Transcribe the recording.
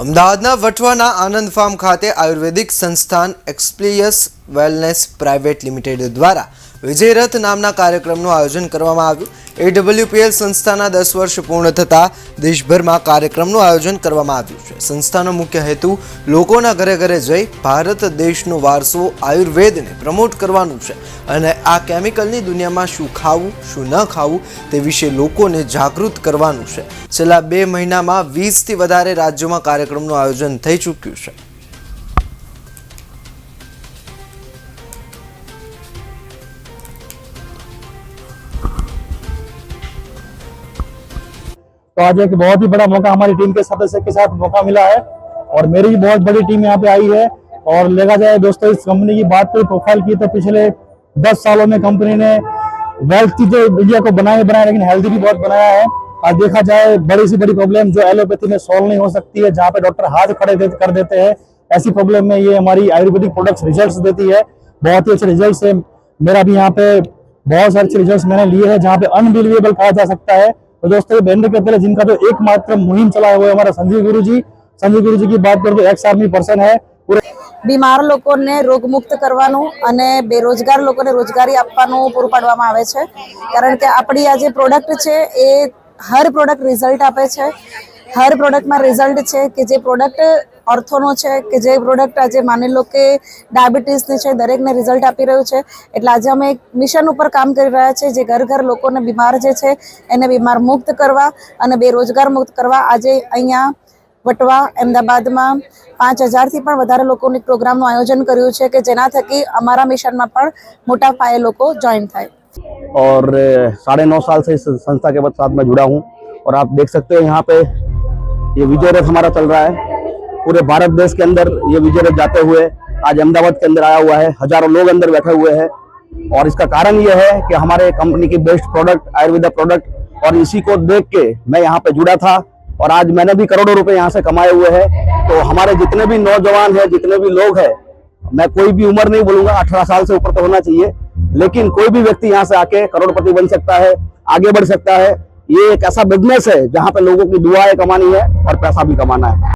અમદાવાદના વટવાના આનંદ ફાર્મ ખાતે આયુર્વેદિક સંસ્થાન એક્સપ્લિયસ વેલનેસ પ્રાઇવેટ લિમિટેડ દ્વારા વિજયરથ નામના કાર્યક્રમનું આયોજન કરવામાં આવ્યું। એડબ્લ્યુપીએલ સંસ્થાના 10 વર્ષ પૂર્ણ થતાં દેશભરમાં કાર્યક્રમનું આયોજન કરવામાં આવ્યું છે। સંસ્થાનો મુખ્ય હેતુ લોકોના ઘરે ઘરે જઈ ભારત દેશનો વારસો આયુર્વેદને પ્રમોટ કરવાનું છે અને આ કેમિકલની દુનિયામાં શું ખાવું શું ન ખાવું તે વિશે લોકોને જાગૃત કરવાનું છે। છેલ્લા 2 મહિનામાં 20થી વધારે રાજ્યોમાં કાર્યક્રમનું આયોજન થઈ ચૂક્યું છે। तो आज एक बहुत ही बड़ा मौका हमारी टीम के सदस्य के साथ मौका मिला है और मेरी बहुत बड़ी टीम यहाँ पे आई है। और देखा जाए दोस्तों, इस कंपनी की बात करें, प्रोफाइल की, तो पिछले 10 सालों में कंपनी ने वेल्थ की जो इंडिया को बनाया लेकिन हेल्दी भी बहुत बनाया है। और देखा जाए बड़ी से बड़ी प्रॉब्लम जो एलोपैथी में सॉल्व नहीं हो सकती है, जहाँ पे डॉक्टर हाथ खड़े कर देते हैं, ऐसी प्रॉब्लम में ये हमारी आयुर्वेदिक प्रोडक्ट्स रिजल्ट्स देती है। बहुत ही अच्छे रिजल्ट्स है। मेरा भी यहाँ पे बहुत सारे अच्छे रिजल्ट्स मैंने लिए हैं, जहाँ पे अनबिलीवेबल कहा जा सकता है। तो दोस्तों, बैंड के पहले जिनका जो एकमात्र मुहिम चला हुआ है हमारा संजीव गुरु जी की बात करूं तो एक्स आर्मी पर्सन है। बीमार लोकोने रोग मुक्त करवानुं अने बेरोजगार लोकोने रोजगारी आपवानुं पूरुं पाडवामां आवे छे। कारण के आपणी आ जे प्रोडक्ट छे ए हर प्रोडक्ट रिजल्ट आपे छे। हर प्रोडक्ट में रिजल्ट है कि जे प्रोडक्ट ऑर्थोनो है कि जे प्रोडक्ट आज मानी लो कि डायबिटीज ने दरेक ने रिजल्ट आपी रह्युं छे। एटले आज अमे एक मिशन पर काम करी रह्या छे, जे घर घर लोकोने बीमार जे छे एने बीमार मुक्त करवा अने बेरोजगार मुक्त करवा। आजे अहींया वटवा अमदावादमां 5000 थी पण वधारे लोकोनी प्रोग्रामनुं आयोजन कर्युं छे कि जेना थकी अमारा मिशनमां पण मोटा पाये लोको जॉइन थाय। और 9.5 साल से इस संस्था के साथ मैं जुड़ा हूँ और आप देख सकते हो यहाँ पे ये विजय रथ हमारा चल रहा है। पूरे भारत देश के अंदर ये विजय रथ जाते हुए आज अहमदाबाद के अंदर आया हुआ है। हजारों लोग अंदर बैठे हुए हैं और इसका कारण ये है कि हमारे कंपनी की बेस्ट प्रोडक्ट आयुर्वेदा प्रोडक्ट, और इसी को देख के मैं यहाँ पे जुड़ा था और आज मैंने भी करोड़ों रुपए यहाँ से कमाए हुए हैं। तो हमारे जितने भी नौजवान हैं, जितने भी लोग हैं, मैं कोई भी उम्र नहीं बोलूंगा, 18 साल से ऊपर तो होना चाहिए, लेकिन कोई भी व्यक्ति यहाँ से आके करोड़पति बन सकता है, आगे बढ़ सकता है। ये एक ऐसा बिजनेस है जहाँ पे लोगों की दुआएं कमानी है और पैसा भी कमाना है।